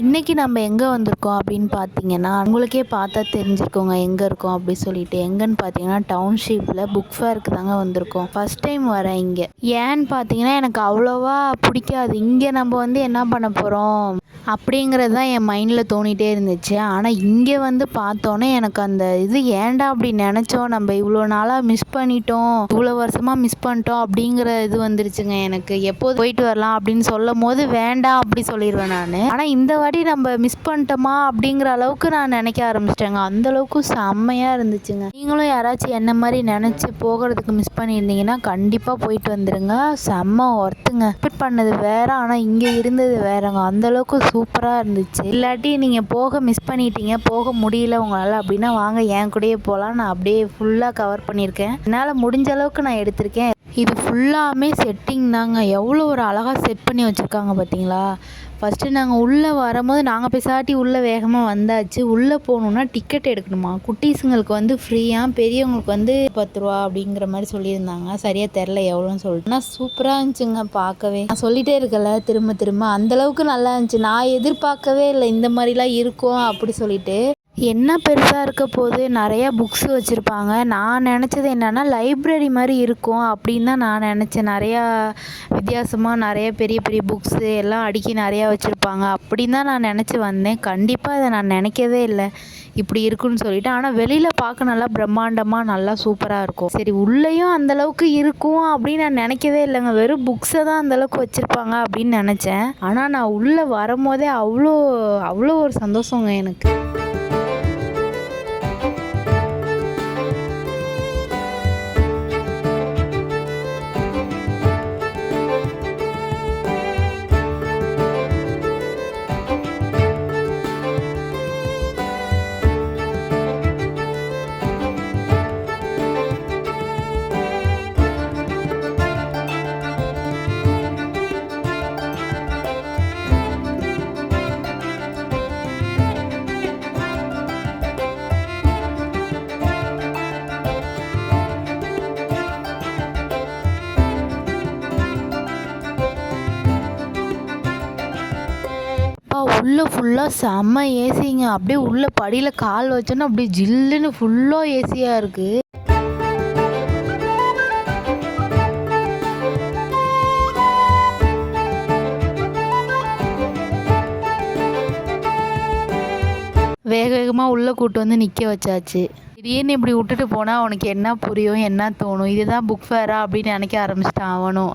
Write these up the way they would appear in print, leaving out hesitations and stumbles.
இன்றைக்கி நம்ம எங்கே வந்திருக்கோம் அப்படின்னு பார்த்தீங்கன்னா, உங்களுக்கே பார்த்தா தெரிஞ்சிருக்கோங்க எங்கே இருக்கோம் அப்படி சொல்லிட்டு. எங்கன்னு பார்த்தீங்கன்னா, டவுன்ஷிப்பில் புக் ஃபேருக்கு தாங்க வந்திருக்கோம். ஃபஸ்ட் டைம் வரேன் இங்கே. ஏன்னு பார்த்தீங்கன்னா, எனக்கு அவ்வளோவா பிடிக்காது. இங்கே நம்ம வந்து என்ன பண்ண போகிறோம் அப்படிங்கிறது தான் என் மைண்டில் தோணிகிட்டே இருந்துச்சு. ஆனால் இங்கே வந்து பார்த்தோன்னே எனக்கு அந்த இது ஏன்டா அப்படி நினச்சோம், நம்ம இவ்வளோ நாளாக மிஸ் பண்ணிட்டோம், இவ்வளோ வருஷமாக மிஸ் பண்ணிட்டோம் அப்படிங்கிற இது வந்துருச்சுங்க எனக்கு. எப்போது போயிட்டு வரலாம் அப்படின்னு சொல்லும் போது வேண்டாம் அப்படி சொல்லிடுவேன் நான். ஆனால் இந்த வாட்டி நம்ம மிஸ் பண்ணிட்டோமா அப்படிங்கிற அளவுக்கு நான் நினைக்க ஆரம்பிச்சிட்டேங்க. அந்தளவுக்கு செம்மையாக இருந்துச்சுங்க. நீங்களும் யாராச்சும் என்ன மாதிரி நினச்சி போகிறதுக்கு மிஸ் பண்ணியிருந்தீங்கன்னா கண்டிப்பாக போயிட்டு வந்துடுங்க. செம்ம ஒர்த்துங்க. எக்ஸ்பெக்ட் பண்ணது வேறு, ஆனால் இங்கே இருந்தது வேறுங்க. அந்தளவுக்கு சூப்பராக இருந்துச்சு. இல்லாட்டி நீங்கள் போக மிஸ் பண்ணிட்டீங்க, போக முடியல உங்களால் அப்படின்னா வாங்க என் கூடயே போகலாம். நான் அப்படியே ஃபுல்லாக கவர் பண்ணியிருக்கேன். என்னால் முடிஞ்ச அளவுக்கு நான் எடுத்திருக்கேன். இது ஃபுல்லாமே செட்டிங் தாங்க. எவ்வளோ ஒரு அழகாக செட் பண்ணி வச்சுருக்காங்க பார்த்தீங்களா. ஃபஸ்ட்டு நாங்கள் உள்ளே வரும்போது நாங்கள் பேசாட்டி உள்ளே வேகமாக வந்தாச்சு. உள்ளே போகணுன்னா டிக்கெட் எடுக்கணுமா. குட்டீஸுங்களுக்கு வந்து ஃப்ரீயாக, பெரியவங்களுக்கு வந்து 10 ரூபா அப்படிங்கிற மாதிரி சொல்லியிருந்தாங்க. சரியாக தெரில எவ்வளோன்னு சொல்லிட்டு. ஆனால் சூப்பராக இருந்துச்சுங்க பார்க்கவே. நான் சொல்லிகிட்டே இருக்கல திரும்ப திரும்ப, அந்தளவுக்கு நல்லா இருந்துச்சு. நான் எதிர்பார்க்கவே இல்லை இந்த மாதிரிலாம் இருக்கும் அப்படி சொல்லிட்டு. என்ன பெருசாக இருக்க போது, நிறையா புக்ஸ் வச்சுருப்பாங்க. நான் நினச்சது என்னென்னா லைப்ரரி மாதிரி இருக்கும் அப்படின்னு தான் நான் நினச்சேன். நிறையா வித்தியாசமாக நிறைய பெரிய பெரிய புக்ஸு எல்லாம் அடுக்கி நிறையா வச்சுருப்பாங்க அப்படின்னு தான் நான் நினச்சி வந்தேன். கண்டிப்பாக அதை நான் நினைக்கவே இல்லை இப்படி இருக்குன்னு சொல்லிட்டு. ஆனால் வெளியில் பார்க்க நல்லா பிரம்மாண்டமாக நல்லா சூப்பராக இருக்கும். சரி உள்ளேயும் அந்தளவுக்கு இருக்கும் அப்படின்னு நான் நினைக்கவே இல்லைங்க. வெறும் புக்ஸை தான் அந்தளவுக்கு வச்சுருப்பாங்க அப்படின்னு நினச்சேன். ஆனால் நான் உள்ளே வரும்போதே அவ்வளோ அவ்வளோ ஒரு சந்தோஷங்க எனக்கு. உள்ளே ஃபுல்லாக செம்ம ஏசிங்க. அப்படியே உள்ள படியில் கால் வச்சோன்னா அப்படியே ஜில்லுன்னு ஃபுல்லாக ஏசியாக இருக்குது. வேக வேகமாக உள்ளே கூட்டு வந்து நிற்க வச்சாச்சு. திடீர்னு இப்படி விட்டுட்டு போனால் அவனுக்கு என்ன புரியும், என்ன தோணும், இதுதான் புக் ஃபேரா அப்படின்னு நினைக்க ஆரம்பிச்சிட்டான் அவனும்.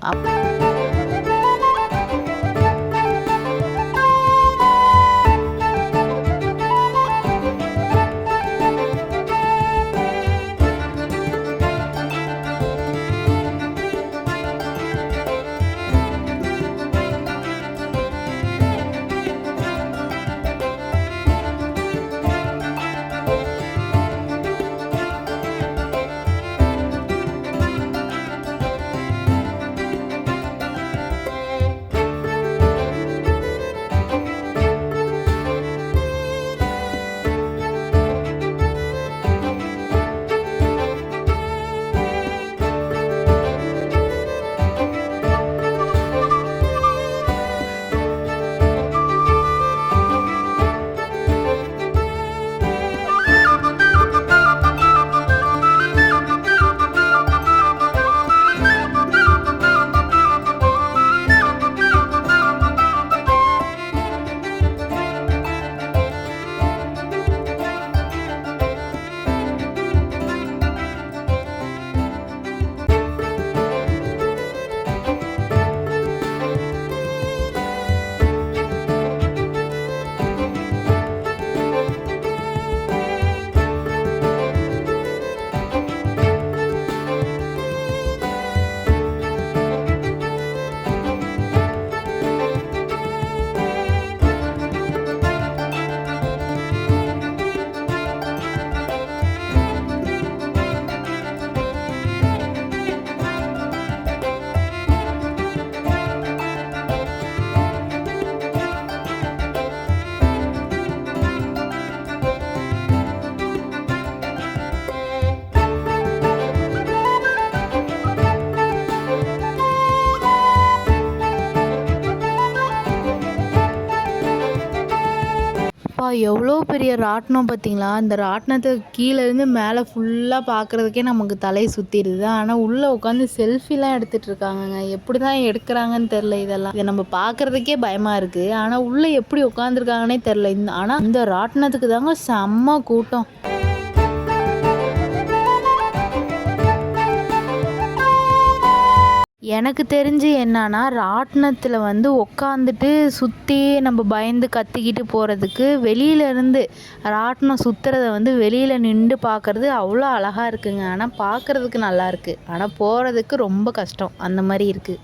எவ்வளோ பெரிய ராட்டினம் பார்த்தீங்களா? அந்த ராட்டினத்த கீழேருந்து மேலே ஃபுல்லாக பார்க்குறதுக்கே நமக்கு தலையை சுற்றிடுது. ஆனால் உள்ளே உட்காந்து செல்ஃபிலாம் எடுத்துகிட்டு இருக்காங்கங்க. எப்படி தான் எடுக்கிறாங்கன்னு தெரில இதெல்லாம். இதை நம்ம பார்க்குறதுக்கே பயமாக இருக்குது. ஆனால் உள்ளே எப்படி உட்காந்துருக்காங்கன்னே தெரில. ஆனால் இந்த ராட்டினத்துக்கு தாங்க செம்ம கூட்டம். எனக்கு தெரிஞ்சு என்னன்னா, ராட்டினத்தில் வந்து உக்காந்துட்டு சுற்றி நம்ம பயந்து கத்திக்கிட்டு போகிறதுக்கு வெளியிலேருந்து ராட்டினம் சுற்றுறத வந்து வெளியில் நின்று பார்க்குறது அவ்வளோ அழகாக இருக்குங்க. ஆனால் பார்க்குறதுக்கு நல்லாயிருக்கு. ஆனால் போகிறதுக்கு ரொம்ப கஷ்டம். அந்த மாதிரி இருக்குது.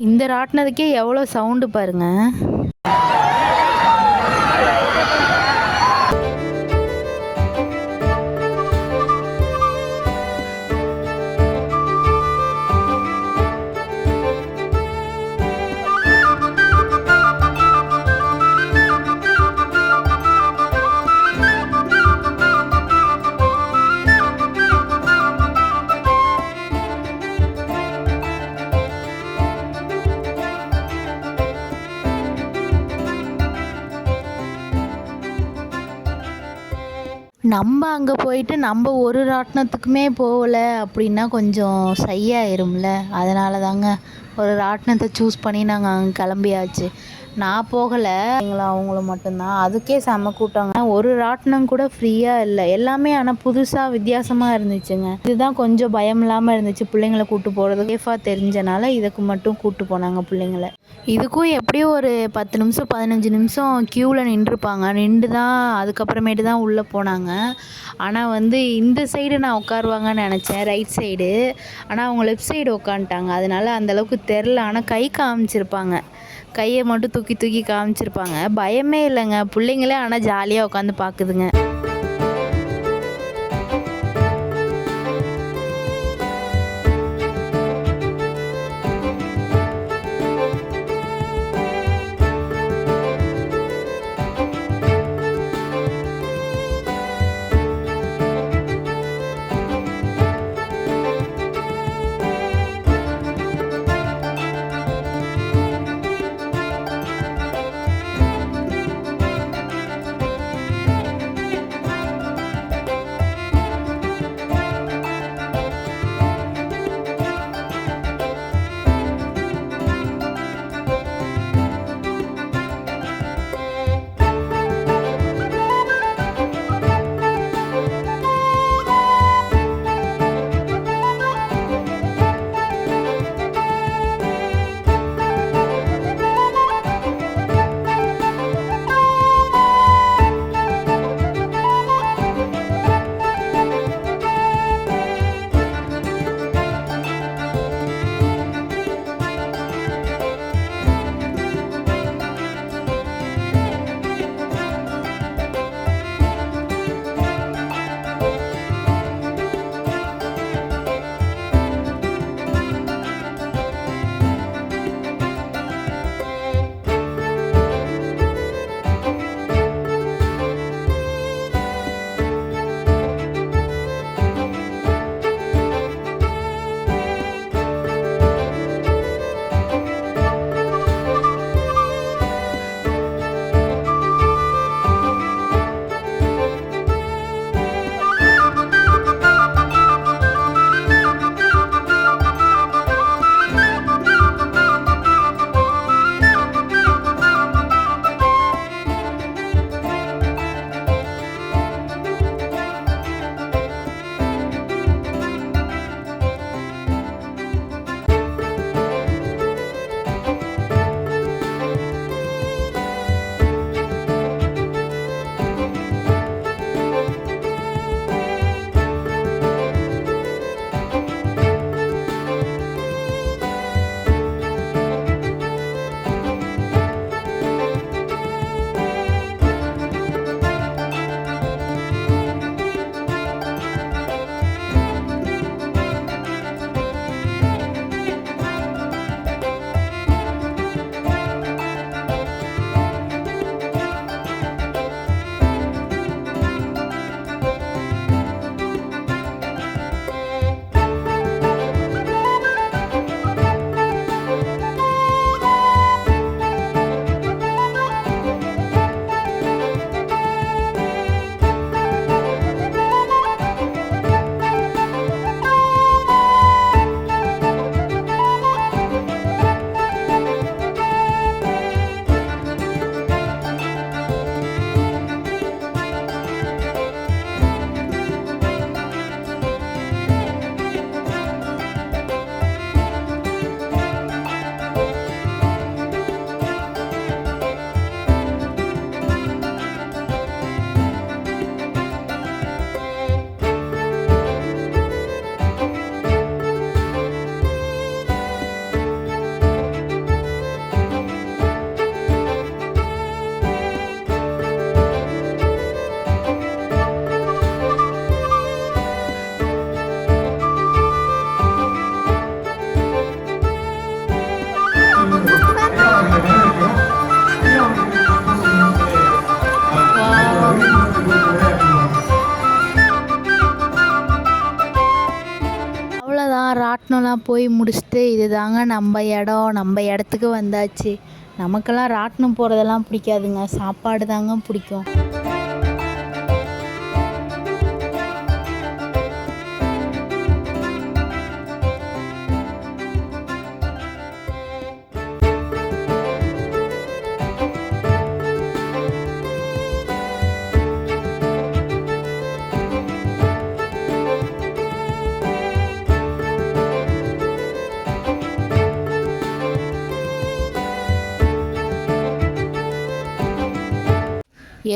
இந்த ராட்டினத்துக்கே எவ்வளோ சவுண்டு பாருங்க. நம்ம அங்கே போயிட்டு நம்ம ஒரு ராட்டினத்துக்குமே போகலை அப்படின்னா கொஞ்சம் சையாயிரும்ல. அதனால தாங்க ஒரு ராட்டினத்தை சூஸ் பண்ணி நாங்கள் அங்கே கிளம்பியாச்சு. நான் போகலை, எங்களை அவங்களும் மட்டும்தான். அதுக்கே செம கூட்டங்க. ஒரு ராட்டினம் கூட ஃப்ரீயாக இல்லை. எல்லாமே ஆனால் புதுசாக வித்தியாசமாக இருந்துச்சுங்க. இதுதான் கொஞ்சம் பயம் இல்லாமல் இருந்துச்சு. பிள்ளைங்களை கூப்பிட்டு போகிறது சேஃபாக தெரிஞ்சனால இதுக்கு மட்டும் கூப்பிட்டு போனாங்க பிள்ளைங்களை. இதுக்கும் எப்படியும் ஒரு 10 நிமிஷம் 15 நிமிஷம் க்யூவில் நின்றுருப்பாங்க. நின்று தான் அதுக்கப்புறமேட்டு தான் உள்ளே போனாங்க. ஆனால் வந்து இந்த சைடு நான் உட்காருவாங்கன்னு நினச்சேன், ரைட் சைடு. ஆனால் அவங்க லெஃப்ட் சைடு உட்காந்துட்டாங்க. அதனால அந்தளவுக்கு தெரில. ஆனால் கை காமிச்சிருப்பாங்க, கையை மட்டும் தூக்கி தூக்கி காமிச்சிருப்பாங்க. பயமே இல்லைங்க பிள்ளைங்களே. ஆனால் ஜாலியாக உட்காந்து பார்க்குதுங்க. ராட்டினம்லாம் போய் முடிச்சுட்டு இதுதாங்க நம்ம இடம், நம்ம இடத்துக்கு வந்தாச்சு. நமக்கெல்லாம் ராட்டினம் போகிறதெல்லாம் பிடிக்காதுங்க, சாப்பாடு தாங்க பிடிக்கும்.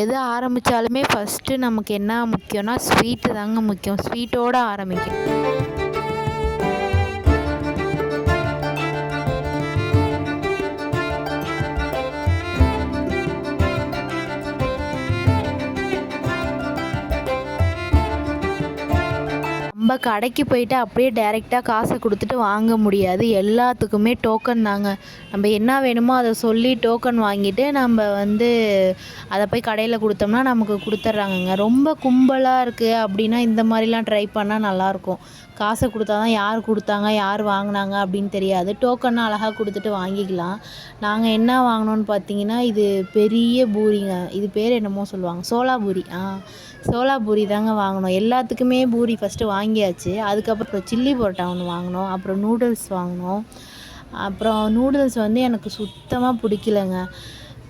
எது ஆரம்பித்தாலுமே ஃபஸ்ட்டு நமக்கு என்ன முக்கியம்னா ஸ்வீட்டு தாங்க முக்கியம். ஸ்வீட்டோடு ஆரம்பிக்கும். நம்ம கடைக்கு போயிட்டு அப்படியே டைரெக்டாக காசை கொடுத்துட்டு வாங்க முடியாது. எல்லாத்துக்குமே டோக்கன் தாங்க. நம்ம என்ன வேணுமோ அதை சொல்லி டோக்கன் வாங்கிட்டு நம்ம அதை போய் கடையில் கொடுத்தோம்னா நமக்கு கொடுத்துட்றாங்கங்க. ரொம்ப கும்பலாக இருக்குது அப்படின்னா இந்த மாதிரிலாம் ட்ரை பண்ணால் நல்லாயிருக்கும். காசை கொடுத்தா தான் யார் கொடுத்தாங்க யார் வாங்கினாங்க அப்படின்னு தெரியாது. டோக்கன்னா அழகாக கொடுத்துட்டு வாங்கிக்கலாம். நாங்கள் என்ன வாங்கினோன்னு பார்த்தீங்கன்னா, இது பெரிய பூரிங்க. இது பேர் என்னமோ சொல்லுவாங்க, சோளா பூரி. சோளா பூரி தாங்க வாங்கினோம். எல்லாத்துக்குமே பூரி ஃபஸ்ட்டு வாங்கியாச்சு. அதுக்கப்புறம் சில்லி பரோட்டா ஒன்று வாங்கினோம். அப்புறம் நூடுல்ஸ் வாங்கினோம். அப்புறம் நூடுல்ஸ் எனக்கு சுத்தமாக பிடிக்கலங்க.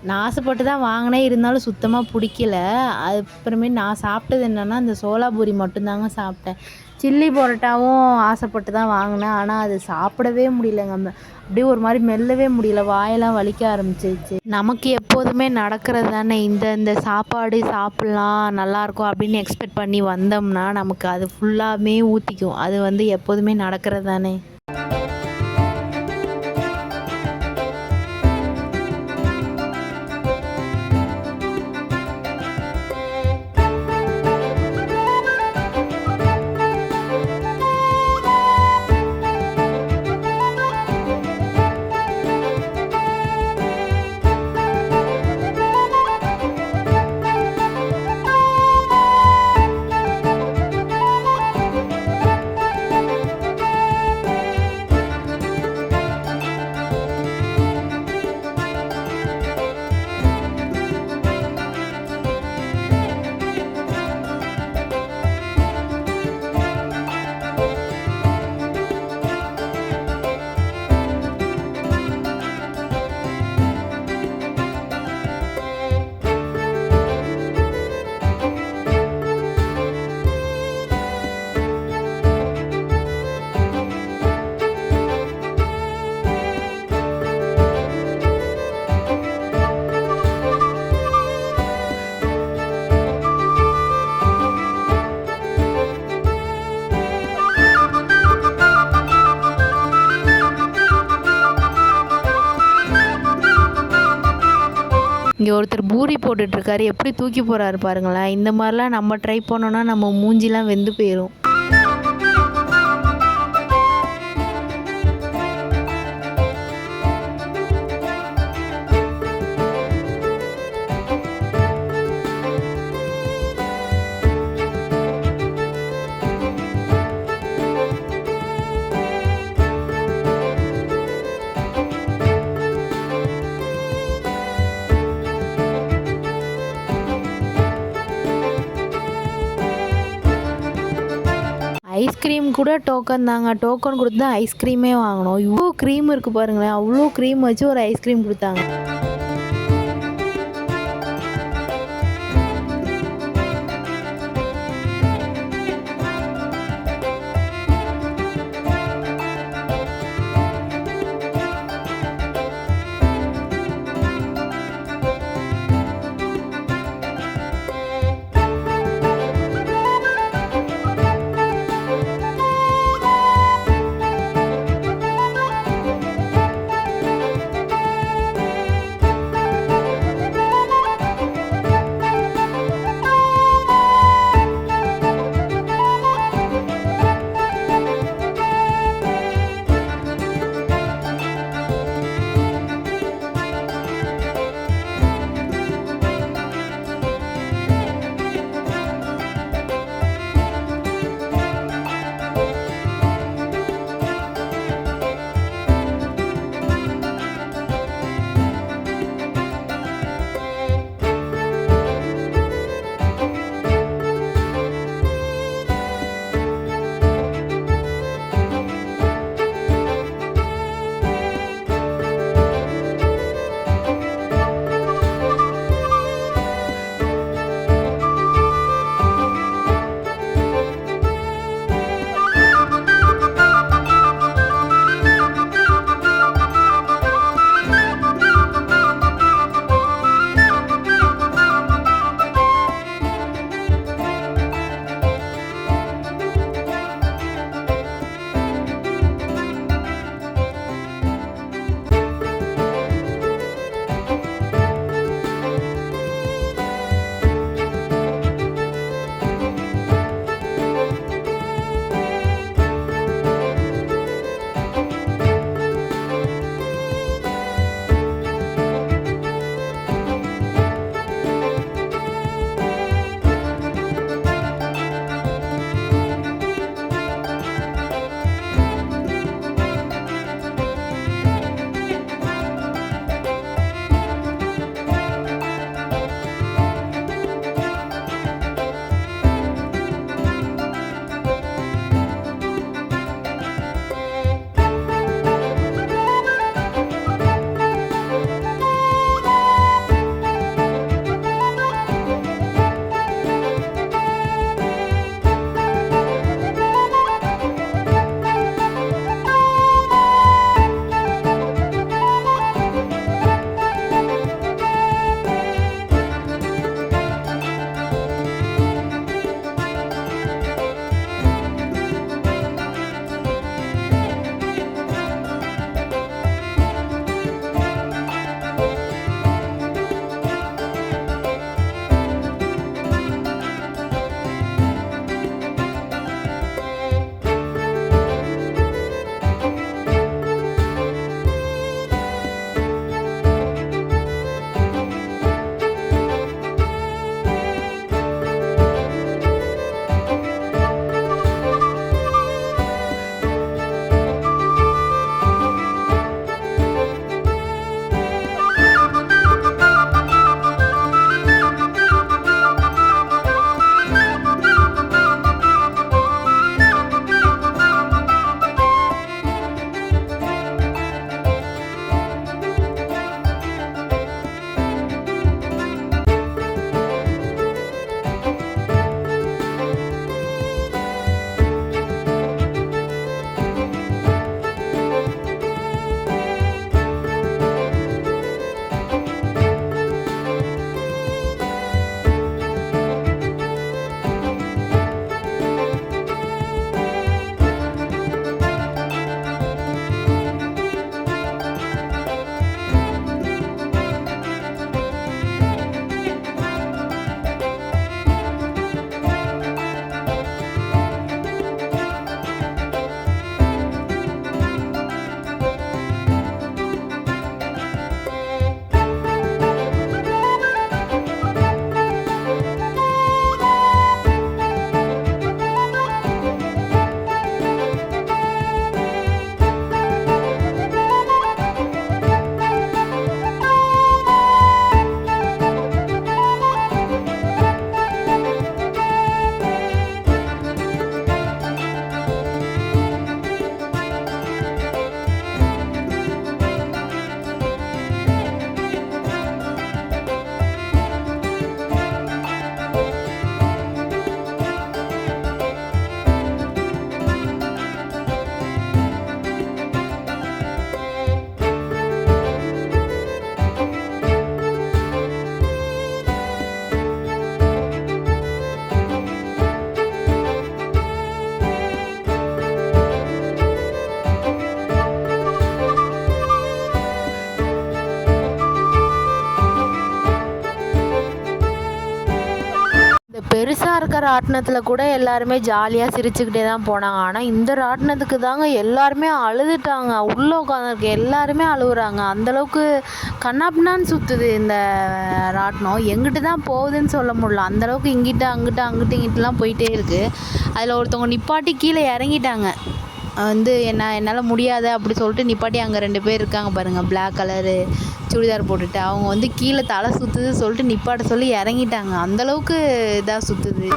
நான் ஆசைப்பட்டு தான் வாங்கினேன், இருந்தாலும் சுத்தமாக பிடிக்கல. அப்புறமேட்டு நான் சாப்பிட்டது என்னென்னா இந்த சோளா பூரி மட்டும்தாங்க சாப்பிட்டேன். சில்லி பரோட்டாவும் ஆசைப்பட்டு தான் வாங்கினேன், ஆனால் அது சாப்பிடவே முடியலங்க. அப்படியே ஒரு மாதிரி மெல்லவே முடியல, வாயெல்லாம் வலிக்க ஆரம்பிச்சிருச்சு. நமக்கு எப்போதுமே நடக்கிறது தானே, இந்த சாப்பாடு சாப்பிட்லாம் நல்லாயிருக்கும் அப்படின்னு எக்ஸ்பெக்ட் பண்ணி வந்தோம்னா நமக்கு அது ஃபுல்லாமே ஊற்றிக்கும். அது எப்போதுமே நடக்கிறது தானே. இங்கே ஒருத்தர் பூரி போட்டுட்ருக்காரு, எப்படி தூக்கி போகிறாரு பாருங்களேன். இந்த மாதிரிலாம் நம்ம ட்ரை பண்ணோன்னா நம்ம மூஞ்சிலாம் வெந்து போயிடும். ஐஸ்கிரீம் கூட டோக்கன் தாங்க. டோக்கன் கொடுத்து தான் ஐஸ்கிரீமே வாங்கினோம். இவ்வளோ க்ரீம் இருக்குது பாருங்களேன். அவ்வளோ க்ரீம் வச்சு ஒரு ஐஸ்கிரீம் கொடுத்தாங்க. ராட்டினத்தில் கூட எல்லாருமே ஜாலியாக சிரிச்சுக்கிட்டே தான் போனாங்க. ஆனால் இந்த ராட்டினத்துக்கு தாங்க எல்லாருமே அழுதுட்டாங்க. உள்ளே உட்காந்துருக்க எல்லாருமே அழுகுறாங்க. அந்தளவுக்கு கண்ணாப்பின்னான்னு சுற்றுது இந்த ராட்டினம். எங்கிட்டு தான் போகுதுன்னு சொல்ல முடியல. அந்தளவுக்கு இங்கிட்ட அங்கிட்ட அங்கிட்டு இங்கிட்டலாம் போயிட்டே இருக்குது. அதில் ஒருத்தவங்க நிப்பாட்டி கீழே இறங்கிட்டாங்க. என்னால் முடியாது அப்படி சொல்லிட்டு நிப்பாட்டி அங்கே 2 பேர் இருக்காங்க பாருங்கள், பிளாக் கலரு சுடிதார் போட்டுட்டு. அவங்க கீழே தலை சுற்றுது சொல்லிட்டு நிப்பாட்ட சொல்லி இறங்கிட்டாங்க. அந்தளவுக்கு இதாக சுற்றுது.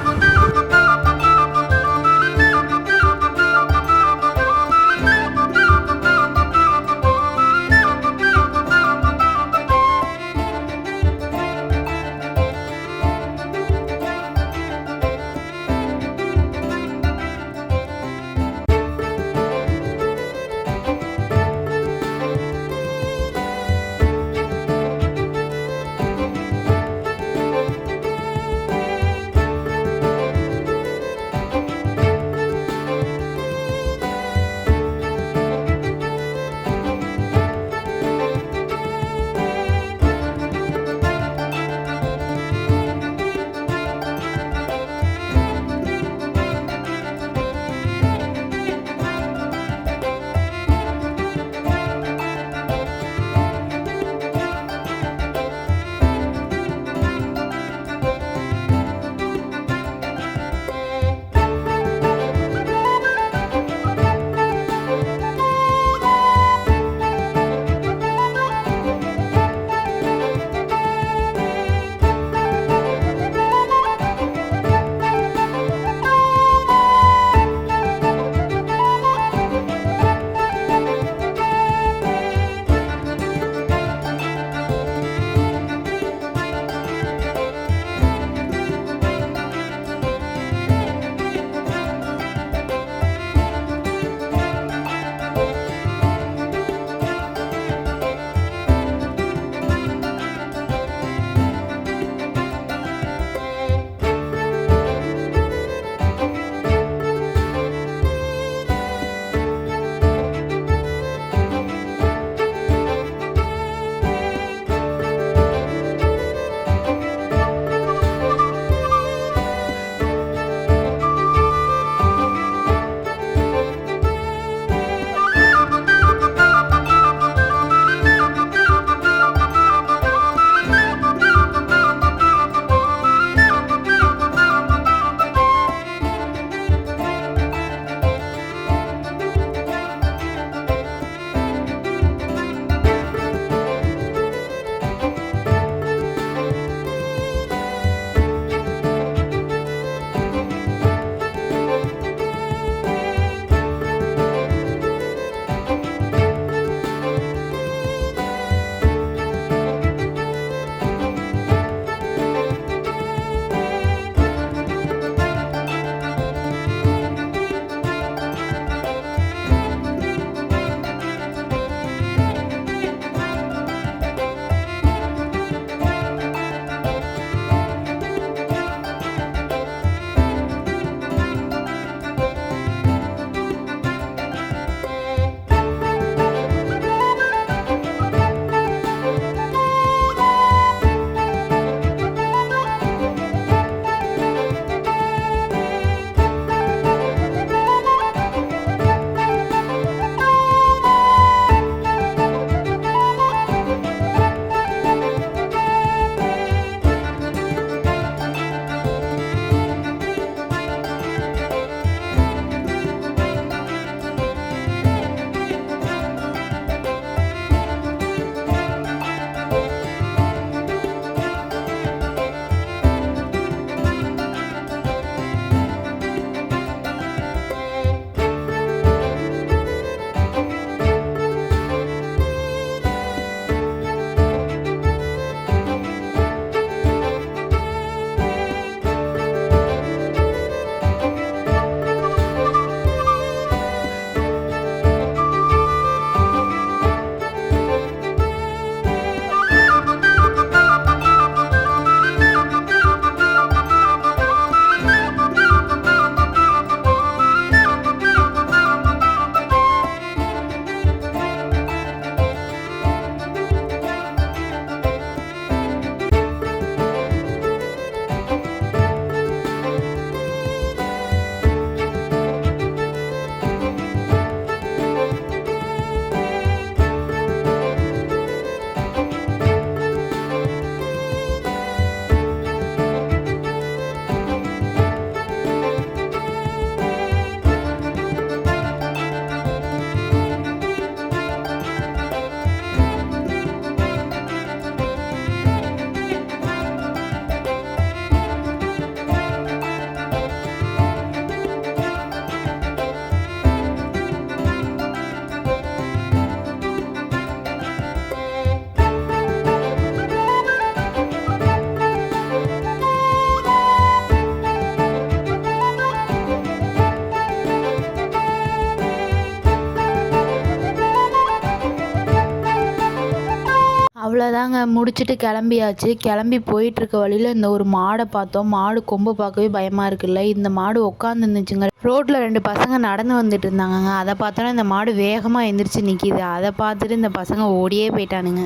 அவ்வளோதாங்க, முடிச்சுட்டு கிளம்பியாச்சு. கிளம்பி போயிட்டுருக்க வழியில் இந்த ஒரு மாடை பார்த்தோம். மாடு கொம்பை பார்க்கவே பயமாக இருக்குல்ல. இந்த மாடு உட்காந்துருந்துச்சுங்க. ரோட்டில் 2 பசங்க நடந்து வந்துட்டு இருந்தாங்கங்க. அதை பார்த்தோன்னா இந்த மாடு வேகமாக எந்திரிச்சு நிற்கிது. அதை பார்த்துட்டு இந்த பசங்க ஓடியே போயிட்டானுங்க.